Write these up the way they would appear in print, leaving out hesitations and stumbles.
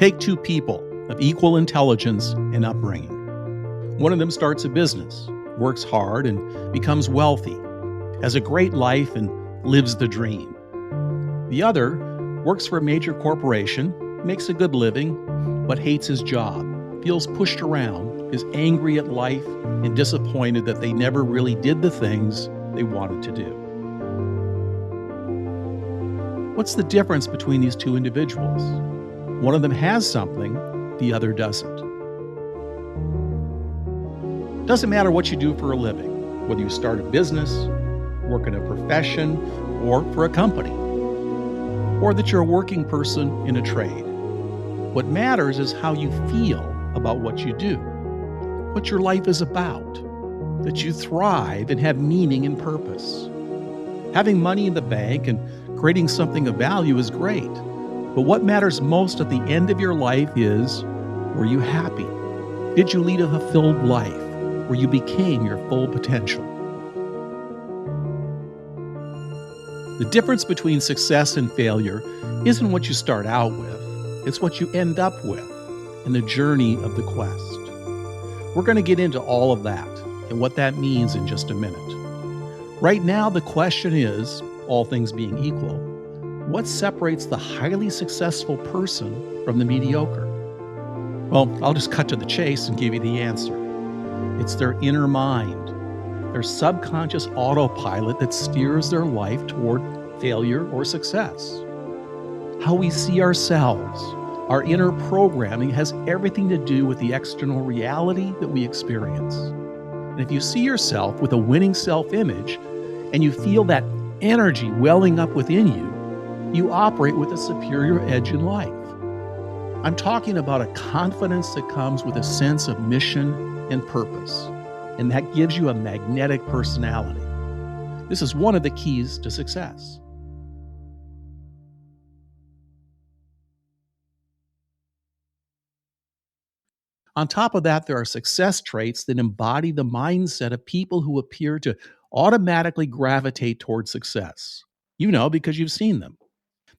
Take two people of equal intelligence and upbringing. One of them starts a business, works hard, and becomes wealthy, has a great life, and lives the dream. The other works for a major corporation, makes a good living, but hates his job, feels pushed around, is angry at life, and disappointed that they never really did the things they wanted to do. What's the difference between these two individuals? One of them has something, the other doesn't. Doesn't matter what you do for a living, whether you start a business, work in a profession, or for a company, or that you're a working person in a trade. What matters is how you feel about what you do, what your life is about, that you thrive and have meaning and purpose. Having money in the bank and creating something of value is great, but what matters most at the end of your life is, were you happy? Did you lead a fulfilled life where you became your full potential? The difference between success and failure isn't what you start out with, it's what you end up with in the journey of the quest. We're going to get into all of that and what that means in just a minute. Right now, the question is, all things being equal, what separates the highly successful person from the mediocre? Well, I'll just cut to the chase and give you the answer. It's their inner mind, their subconscious autopilot that steers their life toward failure or success. How we see ourselves, our inner programming, has everything to do with the external reality that we experience. And if you see yourself with a winning self-image and you feel that energy welling up within you, you operate with a superior edge in life. I'm talking about a confidence that comes with a sense of mission and purpose, and that gives you a magnetic personality. This is one of the keys to success. On top of that, there are success traits that embody the mindset of people who appear to automatically gravitate toward success. You know, because you've seen them.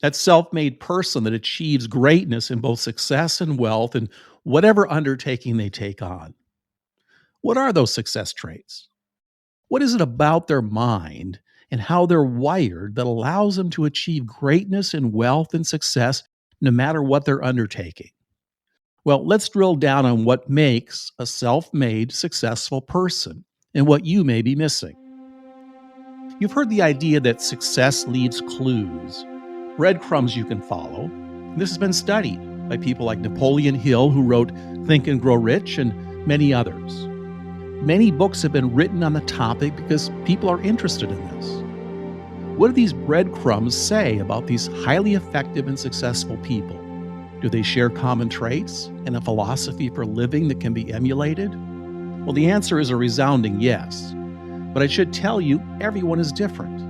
That self-made person that achieves greatness in both success and wealth in whatever undertaking they take on. What are those success traits? What is it about their mind and how they're wired that allows them to achieve greatness and wealth and success no matter what they're undertaking? Well, let's drill down on what makes a self-made successful person and what you may be missing. You've heard the idea that success leaves clues, breadcrumbs you can follow. This has been studied by people like Napoleon Hill, who wrote Think and Grow Rich, and many others. Many books have been written on the topic because people are interested in this. What do these breadcrumbs say about these highly effective and successful people? Do they share common traits and a philosophy for living that can be emulated? Well, the answer is a resounding yes. But I should tell you, everyone is different.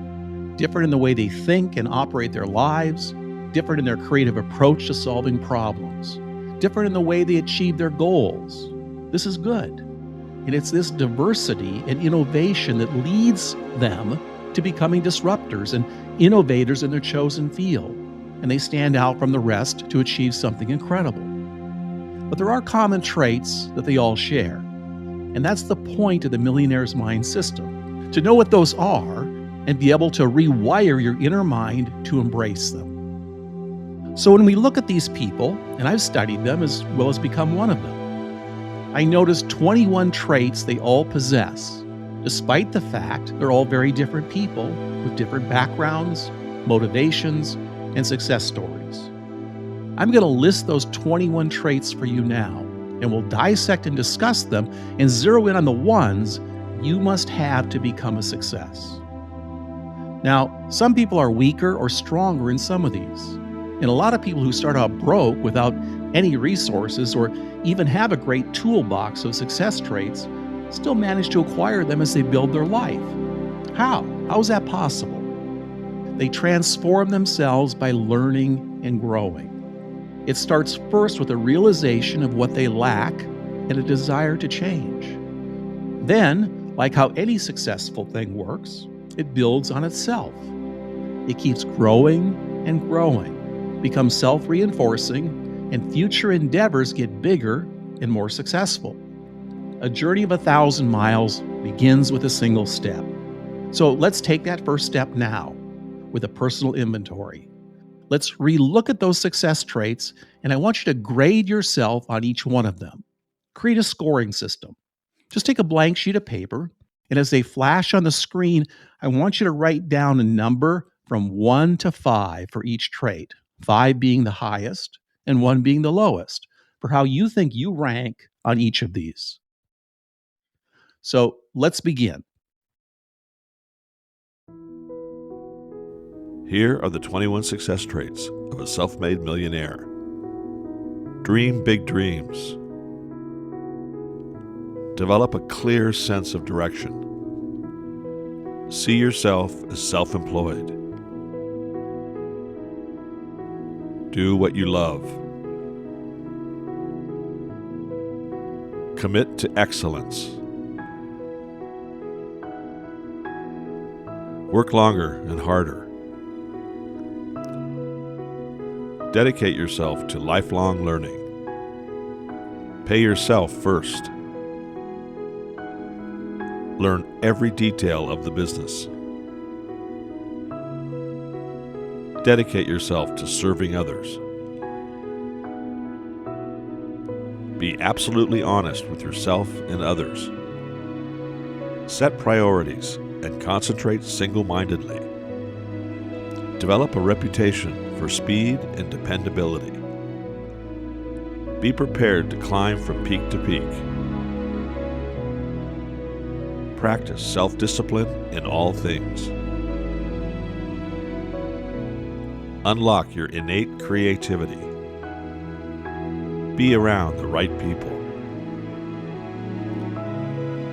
Different in the way they think and operate their lives, different in their creative approach to solving problems, different in the way they achieve their goals. This is good. And it's this diversity and innovation that leads them to becoming disruptors and innovators in their chosen field. And they stand out from the rest to achieve something incredible. But there are common traits that they all share. And that's the point of the Millionaire's Mind system, to know what those are and be able to rewire your inner mind to embrace them. So when we look at these people, and I've studied them as well as become one of them, I noticed 21 traits they all possess, despite the fact they're all very different people with different backgrounds, motivations, and success stories. I'm going to list those 21 traits for you now, and we'll dissect and discuss them and zero in on the ones you must have to become a success. Now, some people are weaker or stronger in some of these, and a lot of people who start out broke without any resources or even have a great toolbox of success traits still manage to acquire them as they build their life. How? How is that possible? They transform themselves by learning and growing. It starts first with a realization of what they lack and a desire to change. Then, like how any successful thing works, it builds on itself. It keeps growing and growing, becomes self-reinforcing, and future endeavors get bigger and more successful. A journey of 1,000 miles begins with a single step. So let's take that first step now with a personal inventory. Let's relook at those success traits, and I want you to grade yourself on each one of them. Create a scoring system. Just take a blank sheet of paper, and as they flash on the screen, I want you to write down a number from 1 to 5 for each trait, 5 being the highest and 1 being the lowest, for how you think you rank on each of these. So let's begin. Here are the 21 success traits of a self-made millionaire. Dream big dreams. Develop a clear sense of direction. See yourself as self-employed. Do what you love. Commit to excellence. Work longer and harder. Dedicate yourself to lifelong learning. Pay yourself first. Learn every detail of the business. Dedicate yourself to serving others. Be absolutely honest with yourself and others. Set priorities and concentrate single-mindedly. Develop a reputation for speed and dependability. Be prepared to climb from peak to peak. Practice self-discipline in all things. Unlock your innate creativity. Be around the right people.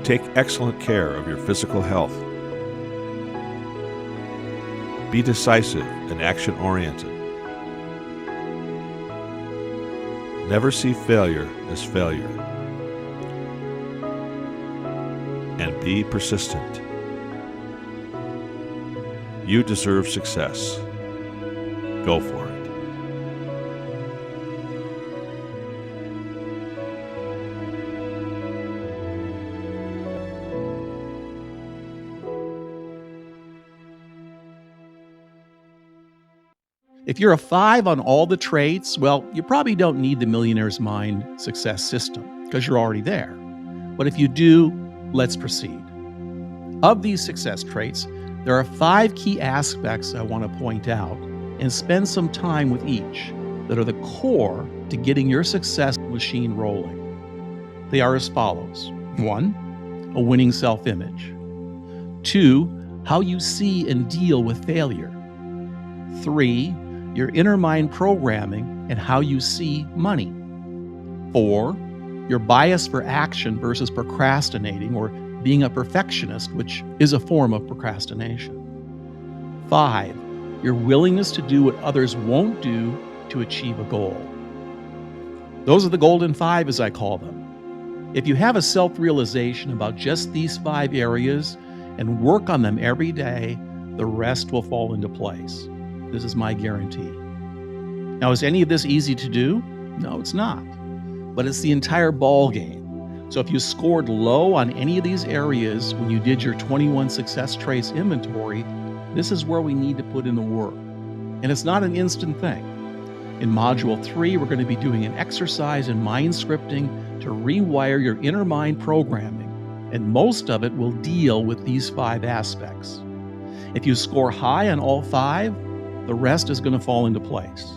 Take excellent care of your physical health. Be decisive and action-oriented. Never see failure as failure. And be persistent. You deserve success. Go for it. If you're a 5 on all the traits, well, you probably don't need the Millionaire's Mind success system because you're already there. But if you do, let's proceed. Of these success traits, there are 5 key aspects I want to point out and spend some time with each that are the core to getting your success machine rolling. They are as follows. 1, a winning self-image. 2, how you see and deal with failure. 3, your inner mind programming and how you see money. 4, your bias for action versus procrastinating or being a perfectionist, which is a form of procrastination. 5, your willingness to do what others won't do to achieve a goal. Those are the golden 5, as I call them. If you have a self-realization about just these 5 areas and work on them every day, the rest will fall into place. This is my guarantee. Now, is any of this easy to do? No, it's not. But it's the entire ball game. So if you scored low on any of these areas when you did your 21 success traits inventory, this is where we need to put in the work. And it's not an instant thing. In Module 3, we're going to be doing an exercise in mind scripting to rewire your inner mind programming. And most of it will deal with these 5 aspects. If you score high on all 5, the rest is going to fall into place.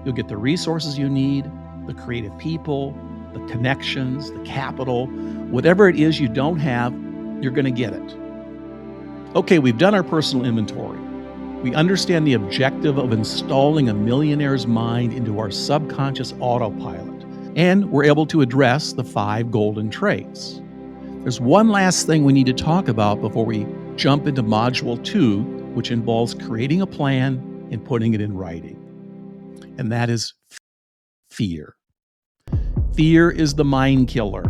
You'll get the resources you need, the creative people, the connections, the capital. Whatever it is you don't have, you're going to get it. Okay, we've done our personal inventory. We understand the objective of installing a millionaire's mind into our subconscious autopilot, and we're able to address the 5 golden traits. There's one last thing we need to talk about before we jump into Module 2, which involves creating a plan and putting it in writing. And that is fear. Fear is the mind killer,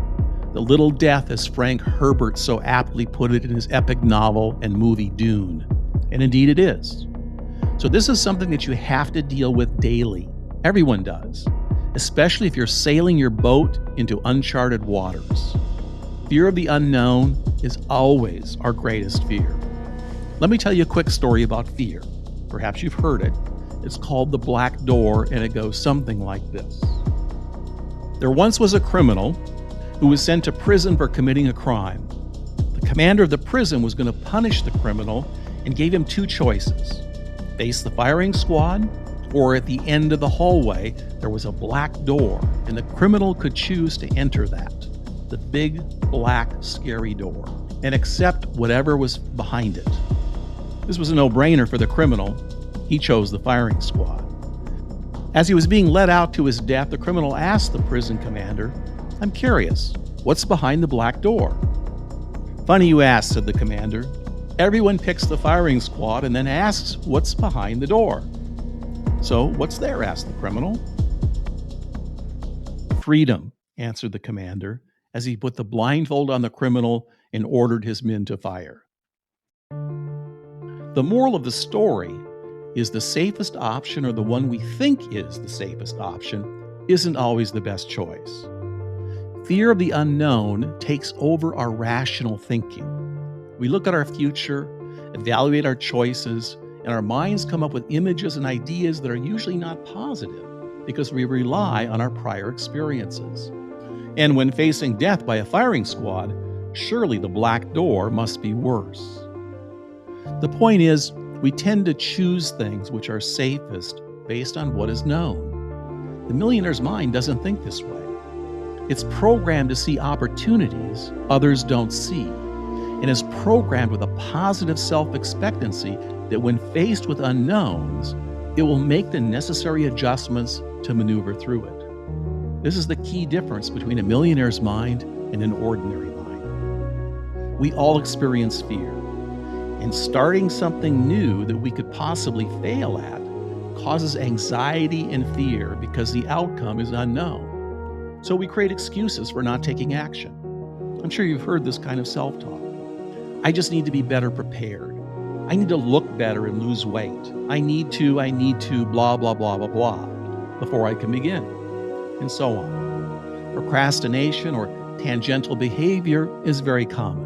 the little death, as Frank Herbert so aptly put it in his epic novel and movie Dune. And indeed it is. So this is something that you have to deal with daily. Everyone does. especially if you're sailing your boat into uncharted waters. Fear of the unknown is always our greatest fear. Let me tell you a quick story about fear. Perhaps you've heard it. It's called the Black Door, and it goes something like this. There once was a criminal who was sent to prison for committing a crime. The commander of the prison was going to punish the criminal and gave him two choices: face the firing squad, or at the end of the hallway, there was a black door, and the criminal could choose to enter that. The big, black, scary door, and accept whatever was behind it. This was a no-brainer for the criminal. He chose the firing squad. As he was being led out to his death, the criminal asked the prison commander, "I'm curious, what's behind the black door?" "Funny you ask," said the commander. "Everyone picks the firing squad and then asks what's behind the door." "So what's there?" asked the criminal. "Freedom," answered the commander as he put the blindfold on the criminal and ordered his men to fire. The moral of the story is the safest option, or the one we think is the safest option, isn't always the best choice. Fear of the unknown takes over our rational thinking. We look at our future, evaluate our choices, and our minds come up with images and ideas that are usually not positive because we rely on our prior experiences. And when facing death by a firing squad, surely the black door must be worse. The point is, we tend to choose things which are safest based on what is known. The millionaire's mind doesn't think this way. It's programmed to see opportunities others don't see, and is programmed with a positive self-expectancy that when faced with unknowns, it will make the necessary adjustments to maneuver through it. This is the key difference between a millionaire's mind and an ordinary mind. We all experience fear, and starting something new that we could possibly fail at causes anxiety and fear because the outcome is unknown. So we create excuses for not taking action. I'm sure you've heard this kind of self-talk. I just need to be better prepared. I need to look better and lose weight. I need to, blah, blah, blah, blah, blah, before I can begin, and so on. Procrastination or tangential behavior is very common.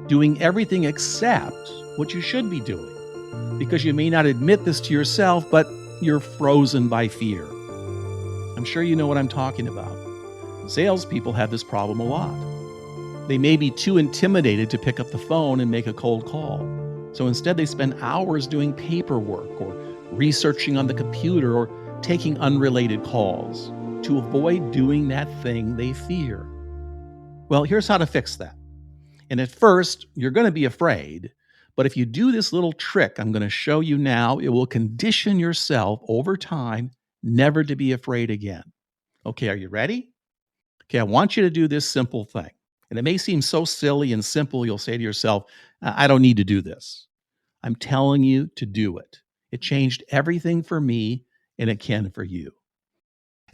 Doing everything except what you should be doing, because you may not admit this to yourself, but you're frozen by fear. I'm sure you know what I'm talking about. Salespeople have this problem a lot. They may be too intimidated to pick up the phone and make a cold call. So instead, they spend hours doing paperwork or researching on the computer or taking unrelated calls to avoid doing that thing they fear. Well, here's how to fix that. And at first, you're going to be afraid, but if you do this little trick I'm going to show you now, it will condition yourself over time never to be afraid again. Okay, are you ready? Okay, I want you to do this simple thing. And it may seem so silly and simple, you'll say to yourself, I don't need to do this. I'm telling you to do it. It changed everything for me, and it can for you.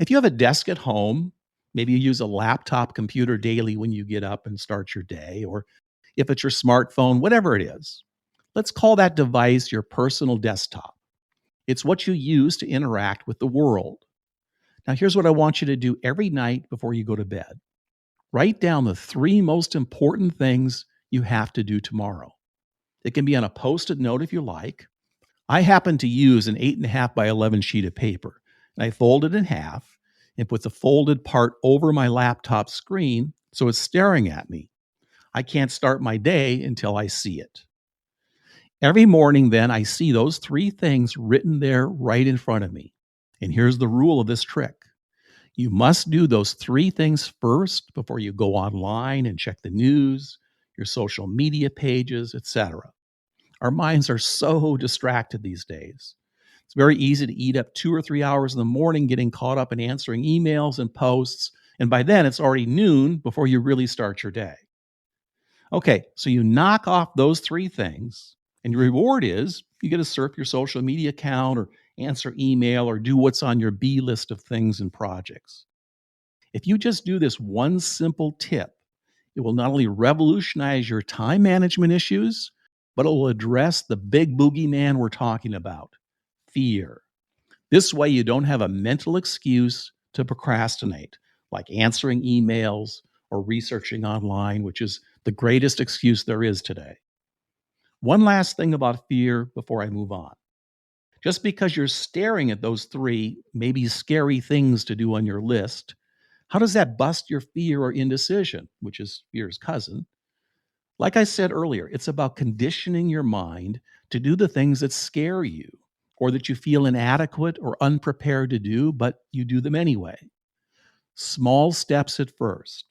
If you have a desk at home, maybe you use a laptop computer daily when you get up and start your day, or if it's your smartphone, whatever it is, let's call that device your personal desktop. It's what you use to interact with the world. Now, here's what I want you to do every night before you go to bed. Write down the 3 most important things you have to do tomorrow. It can be on a Post-it note if you like. I happen to use an 8.5 by 11 sheet of paper, and I fold it in half and put the folded part over my laptop screen so it's staring at me. I can't start my day until I see it. Every morning, then, I see those 3 things written there right in front of me. And here's the rule of this trick. You must do those 3 things first before you go online and check the news, your social media pages, etc. Our minds are so distracted these days. It's very easy to eat up 2 or 3 hours in the morning getting caught up in answering emails and posts, and by then it's already noon before you really start your day. Okay, so you knock off those 3 things, and your reward is you get to surf your social media account or answer email or do what's on your B list of things and projects. If you just do this one simple tip, it will not only revolutionize your time management issues, but it will address the big boogeyman we're talking about, fear. This way, you don't have a mental excuse to procrastinate, like answering emails or researching online, which is the greatest excuse there is today. One last thing about fear before I move on. Just because you're staring at those three maybe scary things to do on your list, how does that bust your fear or indecision, which is fear's cousin? Like I said earlier, it's about conditioning your mind to do the things that scare you or that you feel inadequate or unprepared to do, but you do them anyway. Small steps at first.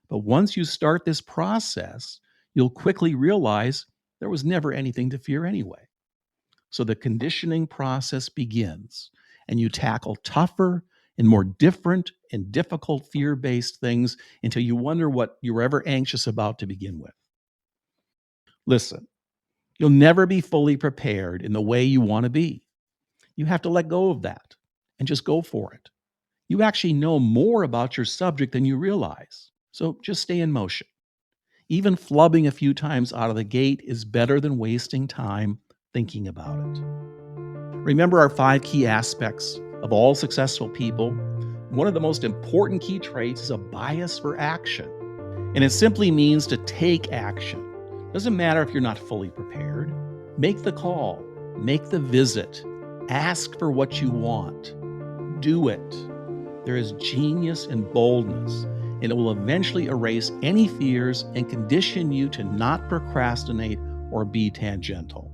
But once you start this process, you'll quickly realize there was never anything to fear anyway. So the conditioning process begins, and you tackle tougher and more different and difficult fear based things until you wonder what you were ever anxious about to begin with. Listen, you'll never be fully prepared in the way you want to be. You have to let go of that and just go for it. You actually know more about your subject than you realize. So just stay in motion. Even flubbing a few times out of the gate is better than wasting time thinking about it. Remember our 5 key aspects of all successful people? One of the most important key traits is a bias for action. And it simply means to take action. Doesn't matter if you're not fully prepared. Make the call, make the visit, ask for what you want. Do it. There is genius in boldness, and it will eventually erase any fears and condition you to not procrastinate or be tangential.